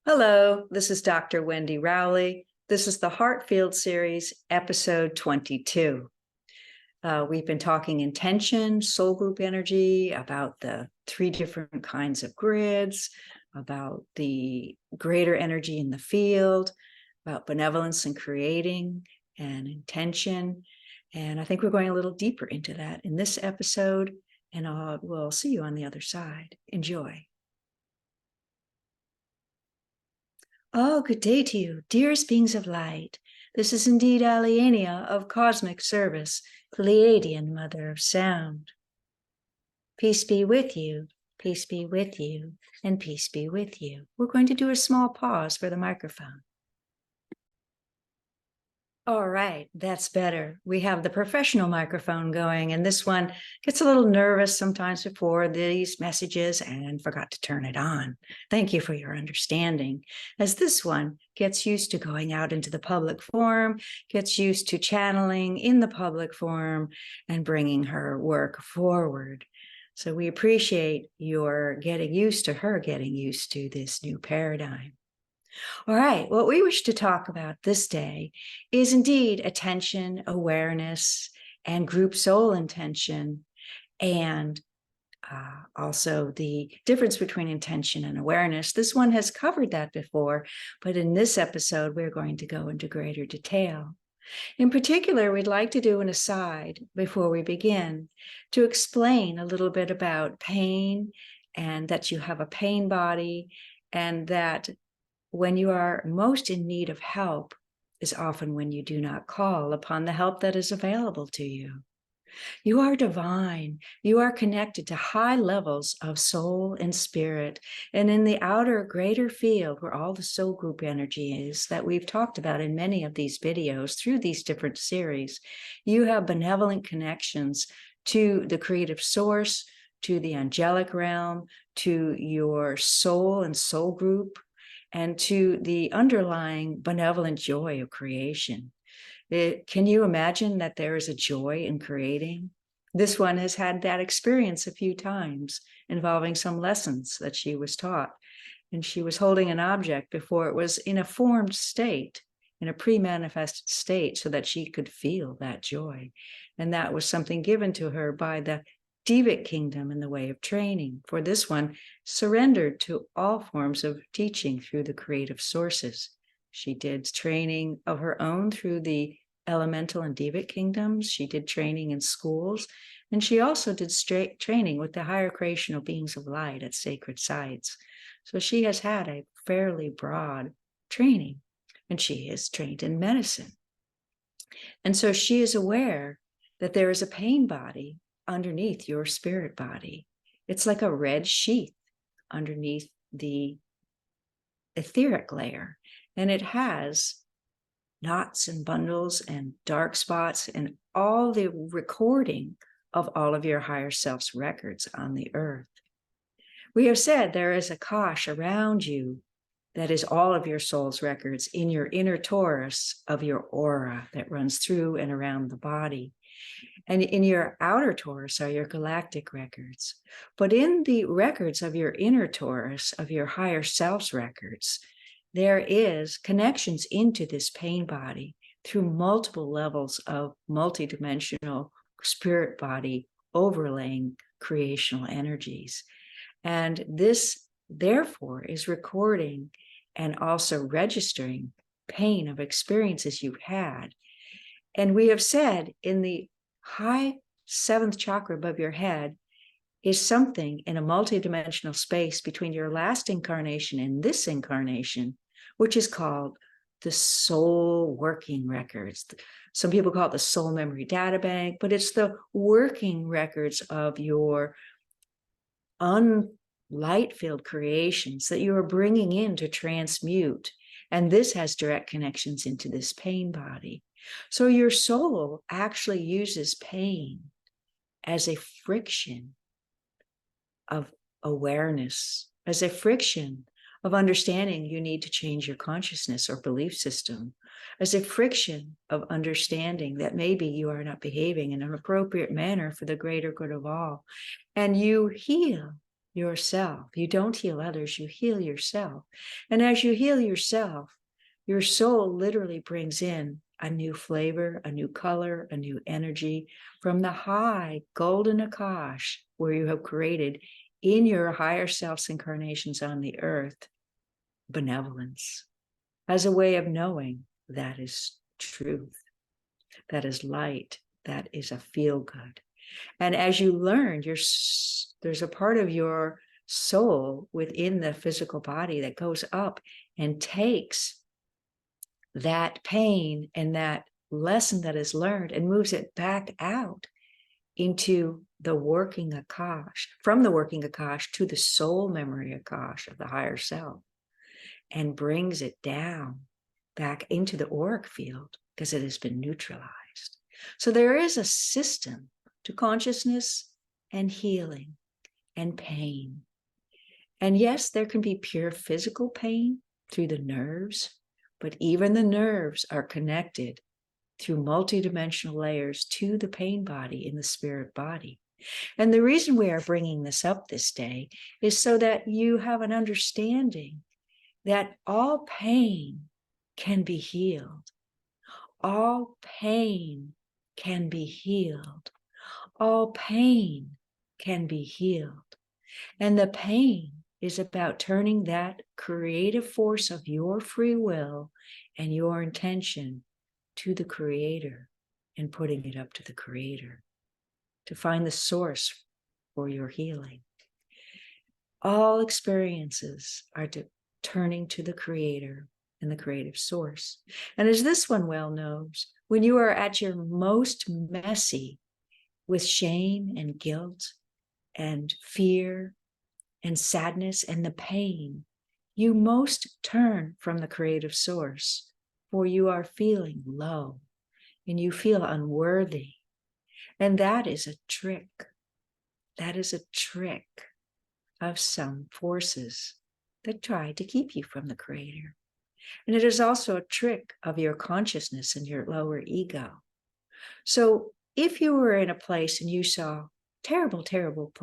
Hello, this is Dr. Wendy Rowley. This is the Heartfield series, episode 22. We've been talking intention, soul group energy, about the 3 different kinds of grids, about the greater energy in the field, about benevolence and creating and intention. And I think we're going a little deeper into that in this episode, and we'll see you on the other side. Enjoy. Oh, good day to you, dearest beings of light. This is indeed Allaenea of Cosmic Service, Pleiadian Mother of Sound. Peace be with you, peace be with you, and peace be with you. We're going to do a small pause for the microphone. All right, that's better. We have the professional microphone going, and this one gets a little nervous sometimes before these messages and forgot to turn it on. Thank you for your understanding, as this one gets used to going out into the public forum, gets used to channeling in the public forum and bringing her work forward. So we appreciate your getting used to her getting used to this new paradigm. All right, what we wish to talk about this day is indeed attention, awareness, and group soul intention, and also the difference between intention and awareness. This one has covered that before, but in this episode, we're going to go into greater detail. In particular, we'd like to do an aside before we begin to explain a little bit about pain, and that you have a pain body, and that when you are most in need of help is often when you do not call upon the help that is available to you. You are divine. You are connected to high levels of soul and spirit. And in the outer greater field where all the soul group energy is that we've talked about in many of these videos through these different series, you have benevolent connections to the creative source, to the angelic realm, to your soul and soul group, and to the underlying benevolent joy of creation. Can you imagine that there is a joy in creating? This one has had that experience a few times involving some lessons that she was taught. And she was holding an object before it was in a formed state, in a pre-manifested state, so that she could feel that joy. And that was something given to her by the Devic kingdom in the way of training. For this one, surrendered to all forms of teaching through the creative sources. She did training of her own through the elemental and Devic kingdoms. She did training in schools, and she also did training with the higher creational beings of light at sacred sites. So she has had a fairly broad training, and she is trained in medicine. And so she is aware that there is a pain body underneath your spirit body. It's like a red sheath underneath the etheric layer, and it has knots and bundles and dark spots and all the recording of all of your higher self's records on the earth. We have said there is a kosh around you that is all of your soul's records in your inner torus of your aura that runs through and around the body. And in your outer torus are your galactic records. But in the records of your inner torus, of your higher self's records, there is connections into this pain body through multiple levels of multidimensional spirit body overlaying creational energies. And this, therefore, is recording and also registering pain of experiences you've had. And we have said in the high 7th chakra above your head is something in a multidimensional space between your last incarnation and this incarnation, which is called the soul working records. Some people call it the soul memory data bank, but it's the working records of your unlight-filled creations that you are bringing in to transmute. And this has direct connections into this pain body. So your soul actually uses pain as a friction of awareness, as a friction of understanding you need to change your consciousness or belief system, as a friction of understanding that maybe you are not behaving in an appropriate manner for the greater good of all. And you heal yourself. You don't heal others, you heal yourself. And as you heal yourself, your soul literally brings in a new flavor, a new color, a new energy from the high golden Akash where you have created in your higher self's incarnations on the earth, benevolence as a way of knowing that is truth, that is light, that is a feel good. And as you learn, there's a part of your soul within the physical body that goes up and takes that pain and that lesson that is learned and moves it back out into the working Akash, from the working Akash to the soul memory Akash of the higher self, and brings it down back into the auric field because it has been neutralized. So there is a system to consciousness and healing and pain. And yes, there can be pure physical pain through the nerves, but even the nerves are connected through multidimensional layers to the pain body in the spirit body. And the reason we are bringing this up this day is so that you have an understanding that all pain can be healed. All pain can be healed. All pain can be healed. And the pain is about turning that creative force of your free will and your intention to the Creator and putting it up to the Creator to find the source for your healing. All experiences are turning to the Creator and the creative source. And as this one well knows, when you are at your most messy with shame and guilt and fear and sadness and the pain, you most turn from the creative source, for you are feeling low and you feel unworthy. And that is a trick. That is a trick of some forces that try to keep you from the Creator. And it is also a trick of your consciousness and your lower ego. So if you were in a place and you saw terrible, terrible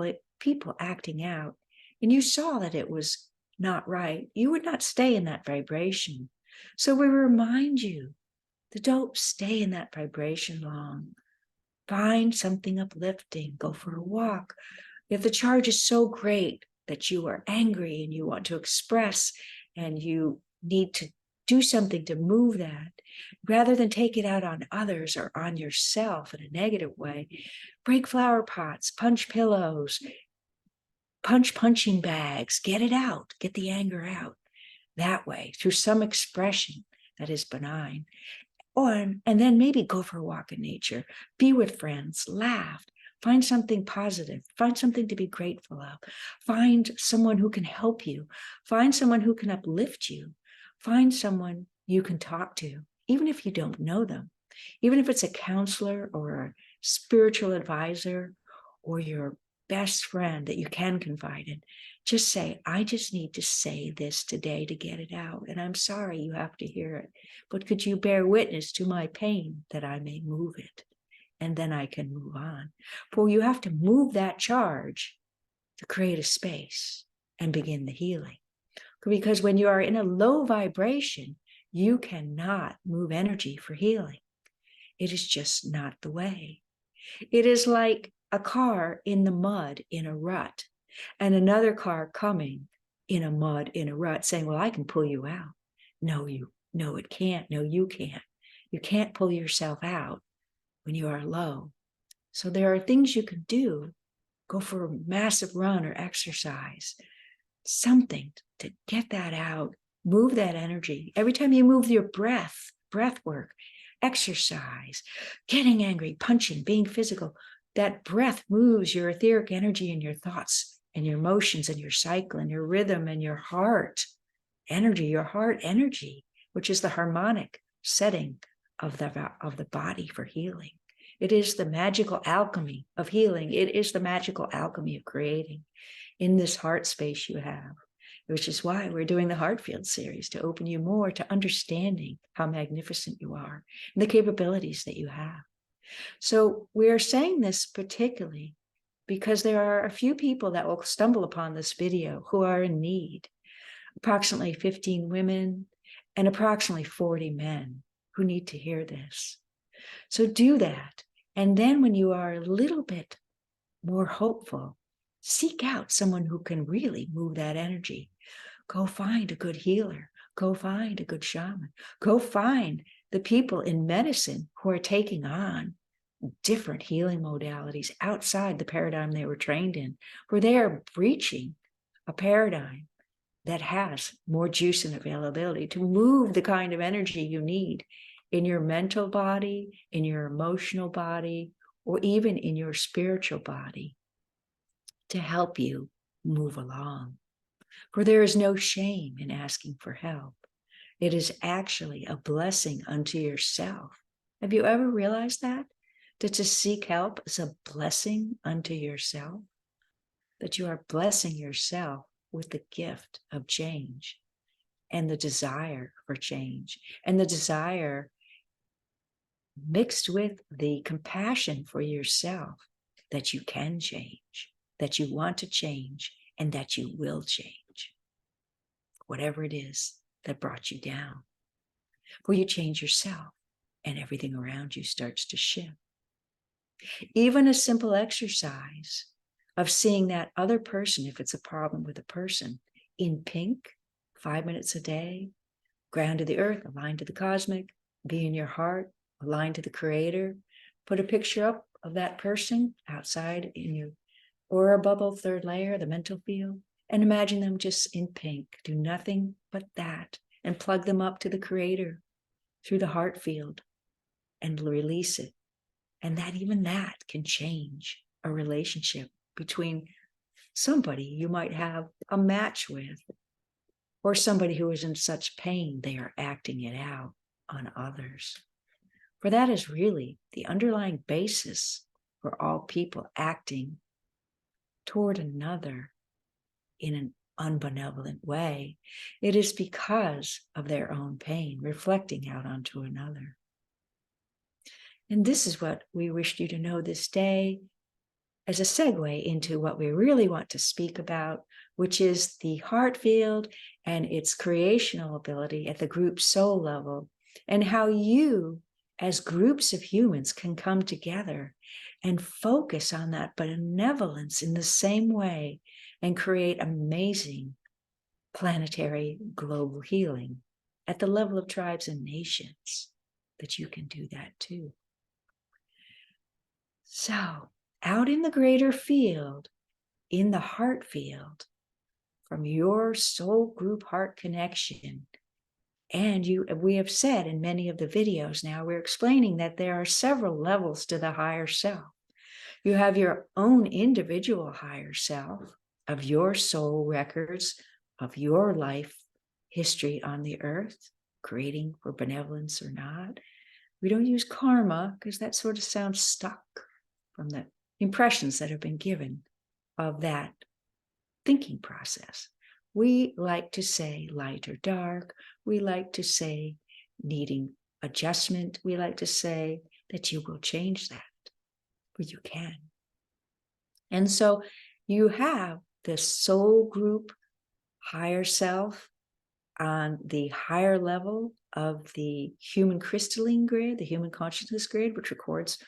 people acting out, and you saw that it was not right, you would not stay in that vibration. So we remind you that don't stay in that vibration long. Find something uplifting, go for a walk. If the charge is so great that you are angry and you want to express and you need to do something to move that, rather than take it out on others or on yourself in a negative way, break flower pots, punch pillows, punch punching bags, get it out, get the anger out that way through some expression that is benign. And then maybe go for a walk in nature, be with friends, laugh, find something positive, find something to be grateful of, find someone who can help you, find someone who can uplift you, find someone you can talk to, even if you don't know them, even if it's a counselor or a spiritual advisor or your best friend that you can confide in. Just say, I just need to say this today to get it out. And I'm sorry you have to hear it, but could you bear witness to my pain that I may move it? And then I can move on. For you have to move that charge to create a space and begin the healing. Because when you are in a low vibration, you cannot move energy for healing. It is just not the way. It is like a car in the mud in a rut and another car coming in a mud in a rut saying, well, I can pull you out. No, it can't. No, you can't. You can't pull yourself out when you are low. So there are things you can do. Go for a massive run or exercise, something to get that out, move that energy. Every time you move your breath work, exercise, getting angry, punching, being physical, that breath moves your etheric energy and your thoughts and your emotions and your cycle and your rhythm and your heart energy, which is the harmonic setting of the body for healing. It is the magical alchemy of healing. It is the magical alchemy of creating in this heart space you have, which is why we're doing the Heart Field series, to open you more to understanding how magnificent you are and the capabilities that you have. So we are saying this particularly because there are a few people that will stumble upon this video who are in need, approximately 15 women and approximately 40 men who need to hear this. So do that. And then when you are a little bit more hopeful, seek out someone who can really move that energy. Go find a good healer. Go find a good shaman. Go find the people in medicine who are taking on different healing modalities outside the paradigm they were trained in, where they are breaching a paradigm that has more juice and availability to move the kind of energy you need in your mental body, in your emotional body, or even in your spiritual body to help you move along. For there is no shame in asking for help. It is actually a blessing unto yourself. Have you ever realized that? That to seek help is a blessing unto yourself? That you are blessing yourself with the gift of change and the desire for change and the desire mixed with the compassion for yourself that you can change, that you want to change, and that you will change. Whatever it is that brought you down. For you change yourself and everything around you starts to shift. Even a simple exercise of seeing that other person, if it's a problem with a person, in pink, 5 minutes a day, ground to the earth, aligned to the cosmic, be in your heart, aligned to the creator. Put a picture up of that person outside in your aura bubble, third layer, the mental field, and imagine them just in pink. Do nothing but that and plug them up to the creator through the heart field and release it. And that even that can change a relationship between somebody you might have a match with or somebody who is in such pain they are acting it out on others. For that is really the underlying basis for all people acting toward another in an unbenevolent way. It is because of their own pain reflecting out onto another. And this is what we wished you to know this day as a segue into what we really want to speak about, which is the heart field and its creational ability at the group soul level, and how you, as groups of humans, can come together and focus on that benevolence in the same way and create amazing planetary global healing at the level of tribes and nations, that you can do that too. So, out in the greater field, in the heart field, from your soul group heart connection, and we have said in many of the videos now, we're explaining that there are several levels to the higher self. You have your own individual higher self of your soul records, of your life history on the earth, creating for benevolence or not. We don't use karma because that sort of sounds stuck from the impressions that have been given of that thinking process. We like to say light or dark. We like to say needing adjustment. We like to say that you will change that, but you can. And so you have the soul group higher self on the higher level of the human crystalline grid, the human consciousness grid, which records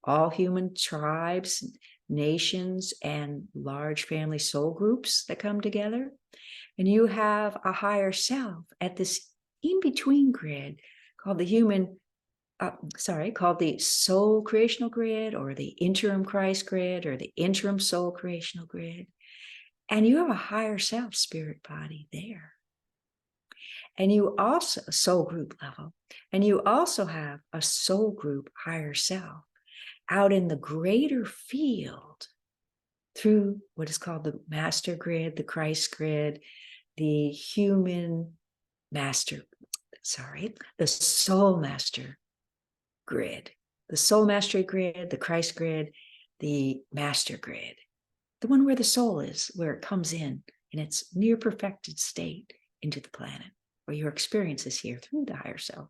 all human tribes, nations, and large family soul groups that come together. And you have a higher self at this in-between grid called the called the soul creational grid, or the interim Christ grid, or the interim soul creational grid. And you have a higher self spirit body there. And you also, soul group level, and you also have a soul group higher self out in the greater field through what is called the master grid, the Christ grid, the human master, the soul master grid, the soul mastery grid, the Christ grid, the master grid, the one where the soul is, where it comes in its near perfected state into the planet, or your experiences here through the higher self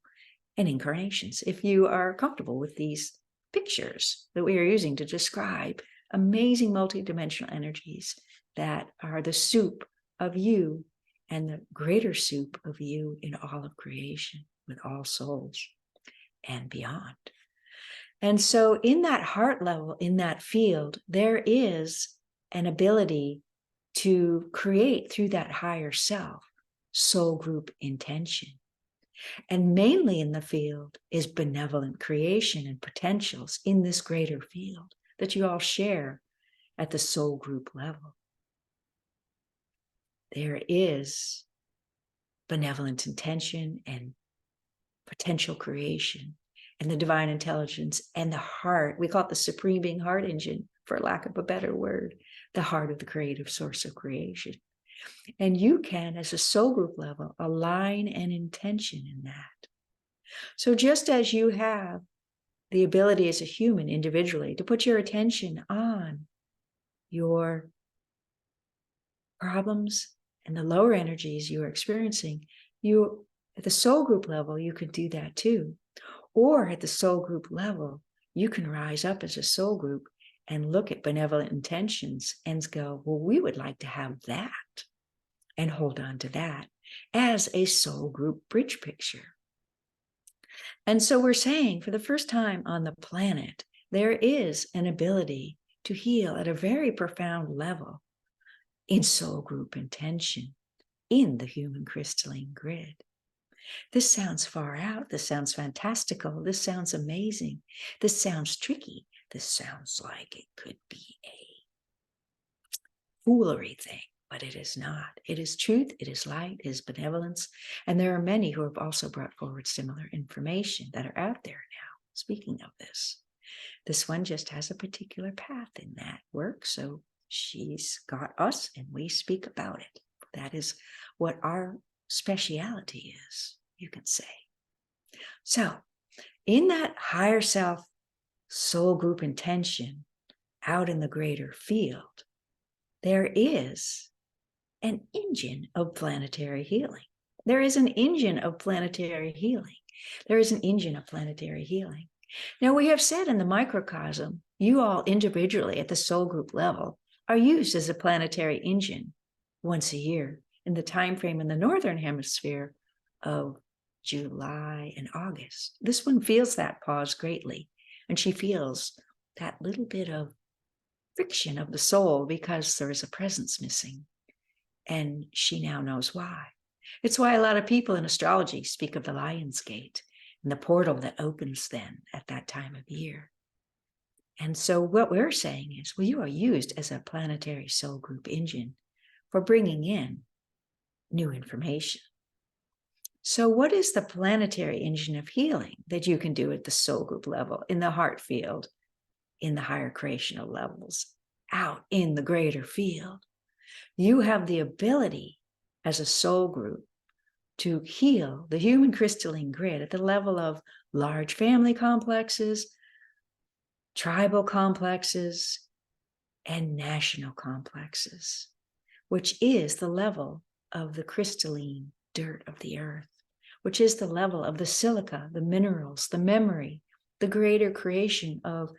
and incarnations. If you are comfortable with these pictures that we are using to describe amazing multidimensional energies that are the soup of you and the greater soup of you in all of creation with all souls and beyond. And so in that heart level, in that field, there is an ability to create through that higher self soul group intention. And mainly in the field is benevolent creation and potentials in this greater field that you all share at the soul group level. There is benevolent intention and potential creation and the divine intelligence and the heart. We call it the supreme being heart engine, for lack of a better word, the heart of the creative source of creation. And you can, as a soul group level, align an intention in that. So just as you have the ability as a human individually to put your attention on your problems and the lower energies you are experiencing, you at the soul group level, you can do that too. Or at the soul group level, you can rise up as a soul group and look at benevolent intentions and go, well, we would like to have that, and hold on to that as a soul group bridge picture. And so we're saying for the first time on the planet, there is an ability to heal at a very profound level in soul group intention in the human crystalline grid. This sounds far out. This sounds fantastical. This sounds amazing. This sounds tricky. This sounds like it could be a foolery thing, but it is not. It is truth. It is light. It is benevolence. And there are many who have also brought forward similar information that are out there now. Speaking of this one just has a particular path in that work. So she's got us and we speak about it. That is what our speciality is, you can say. So in that higher self soul group intention out in the greater field, there is an engine of planetary healing. There is an engine of planetary healing. There is an engine of planetary healing. Now, we have said in the microcosm, you all individually at the soul group level are used as a planetary engine once a year in the time frame in the northern hemisphere of July and August. This one feels that pause greatly, and she feels that little bit of friction of the soul because there is a presence missing, and she now knows why. It's why a lot of people in astrology speak of the Lion's Gate and the portal that opens then at that time of year. And so what we're saying is, well, you are used as a planetary soul group engine for bringing in new information. So what is the planetary engine of healing that you can do at the soul group level, in the heart field, in the higher creational levels, out in the greater field? You have the ability as a soul group to heal the human crystalline grid at the level of large family complexes, tribal complexes, and national complexes, which is the level of the crystalline dirt of the earth, which is the level of the silica, the minerals, the memory, the greater creation of,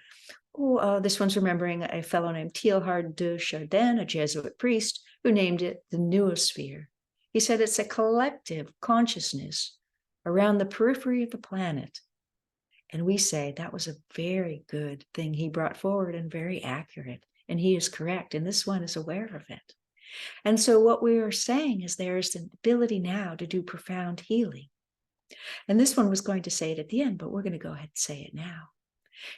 this one's remembering a fellow named Teilhard de Chardin, a Jesuit priest, who named it the noosphere. He said it's a collective consciousness around the periphery of the planet. And we say that was a very good thing he brought forward and very accurate. And he is correct. And this one is aware of it. And so what we are saying is there is the ability now to do profound healing. And this one was going to say it at the end, but we're going to go ahead and say it now.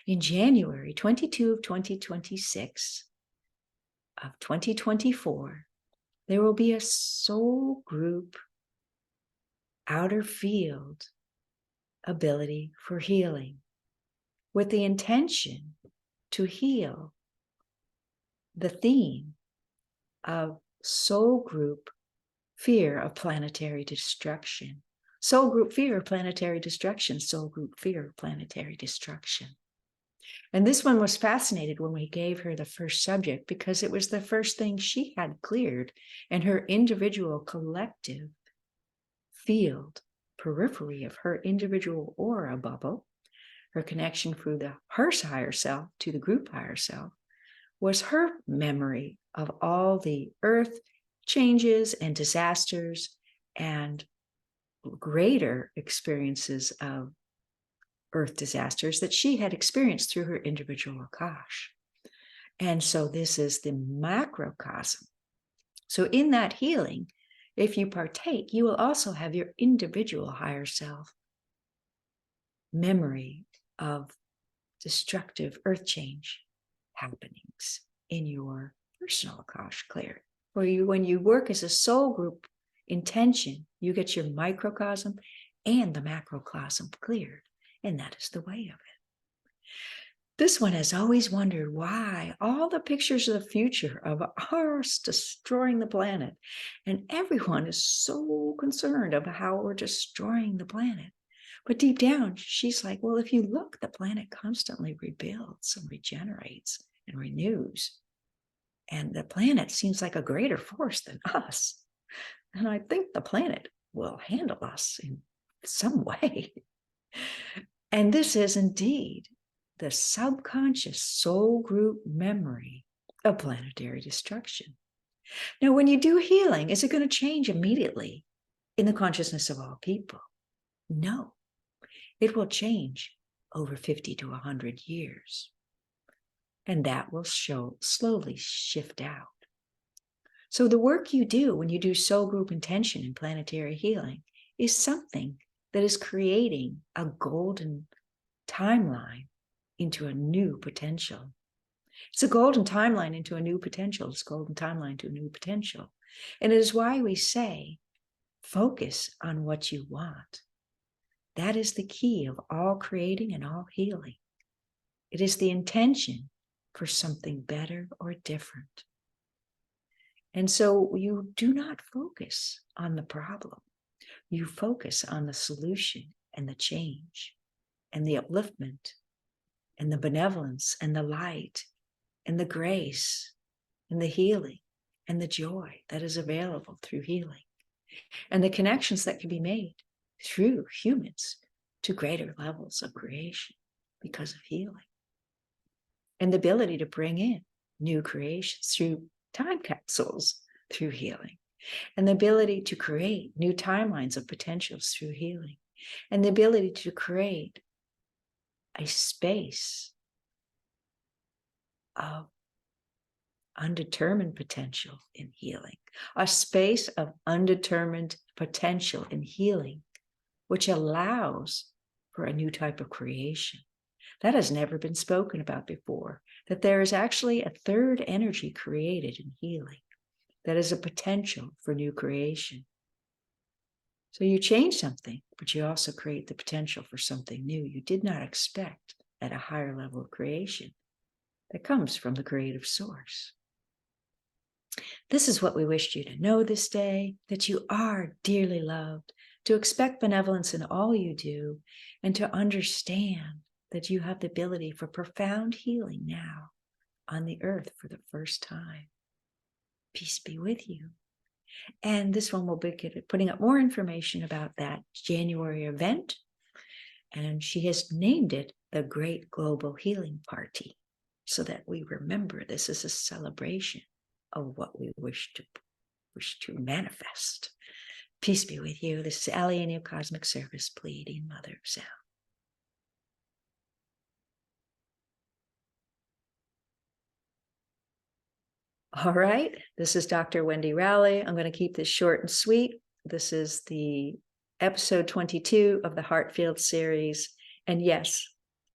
In January 22 of 2026 of 2024, there will be a soul group outer field ability for healing with the intention to heal the theme of soul group fear of planetary destruction. Soul group fear of planetary destruction. Soul group fear of planetary destruction. And this one was fascinated when we gave her the first subject because it was the first thing she had cleared in her individual collective field, periphery of her individual aura bubble, her connection through her higher self to the group higher self, was her memory of all the earth changes and disasters and greater experiences of earth disasters that she had experienced through her individual Akash. And so this is the macrocosm. So in that healing, if you partake, you will also have your individual higher self memory of destructive earth change happenings in your personal Akash cleared. When you work as a soul group intention, you get your microcosm and the macrocosm cleared. And that is the way of it. This one has always wondered why all the pictures of the future of us destroying the planet, and everyone is so concerned about how we're destroying the planet. But deep down, she's like, well, if you look, the planet constantly rebuilds and regenerates and renews. And the planet seems like a greater force than us. And I think the planet will handle us in some way. And this is indeed the subconscious soul group memory of planetary destruction. Now, when you do healing, is it going to change immediately in the consciousness of all people? No, it will change over 50 to 100 years. And that will slowly shift out. So the work you do when you do soul group intention and planetary healing is something that is creating a golden timeline into a new potential. It's a golden timeline into a new potential. It's a golden timeline to a new potential. And it is why we say, focus on what you want. That is the key of all creating and all healing. It is the intention for something better or different. And so you do not focus on the problem. You focus on the solution and the change and the upliftment and the benevolence and the light and the grace and the healing and the joy that is available through healing and the connections that can be made through humans to greater levels of creation because of healing and the ability to bring in new creations through time capsules through healing and the ability to create new timelines of potentials through healing and the ability to create a space of undetermined potential in healing, a space of undetermined potential in healing, which allows for a new type of creation. That has never been spoken about before, that there is actually a third energy created in healing that is a potential for new creation. So you change something, but you also create the potential for something new you did not expect at a higher level of creation that comes from the creative source. This is what we wished you to know this day, that you are dearly loved, to expect benevolence in all you do, and to understand that you have the ability for profound healing now on the earth for the first time. Peace be with you. And this one will be putting up more information about that January event. And she has named it the Great Global Healing Party, so that we remember this is a celebration of what we wish to manifest. Peace be with you. This is Allaenea Cosmic Service, pleading Mother of Sound. All right, this is Dr. Wendy Rowley. I'm going to keep this short and sweet. This is the episode 22 of the Heartfield series. And yes,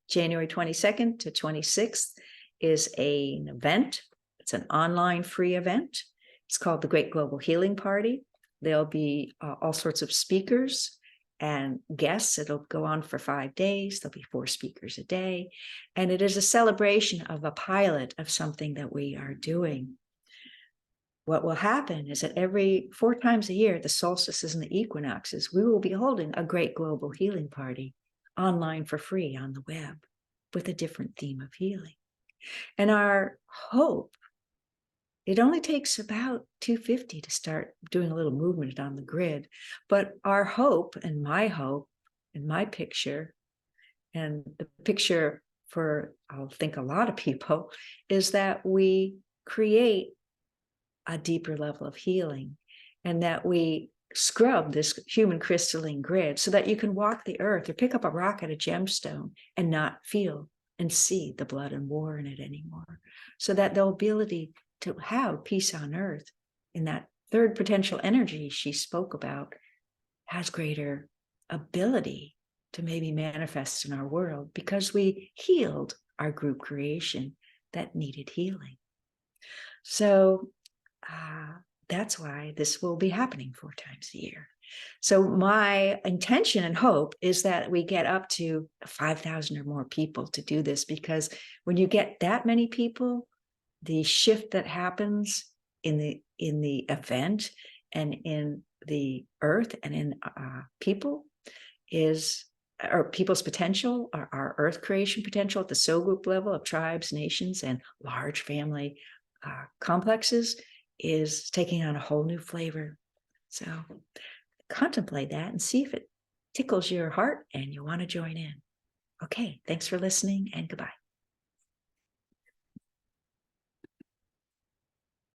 January 22nd to 26th is an event. It's an online free event. It's called the Great Global Healing Party. There'll be all sorts of speakers and guests. It'll go on for 5 days. There'll be 4 speakers a day. And it is a celebration of a pilot of something that we are doing. What will happen is that every 4 times a year, the solstices and the equinoxes, we will be holding a great global healing party online for free on the web with a different theme of healing. And our hope, it only takes about 250 to start doing a little movement on the grid. But our hope and my picture, and the picture for, I think, a lot of people, is that we create a deeper level of healing, and that we scrub this human crystalline grid so that you can walk the earth or pick up a rock at a gemstone and not feel and see the blood and war in it anymore. So that the ability to have peace on earth in that third potential energy she spoke about has greater ability to maybe manifest in our world, because we healed our group creation that needed healing. So that's why this will be happening 4 times a year. So my intention and hope is that we get up to 5,000 or more people to do this, because when you get that many people, the shift that happens in the event and in the earth and in people is, or people's potential, our earth creation potential at the soul group level of tribes, nations, and large family complexes, is taking on a whole new flavor. So contemplate that and see if it tickles your heart and you want to join in. Okay, thanks for listening, and goodbye.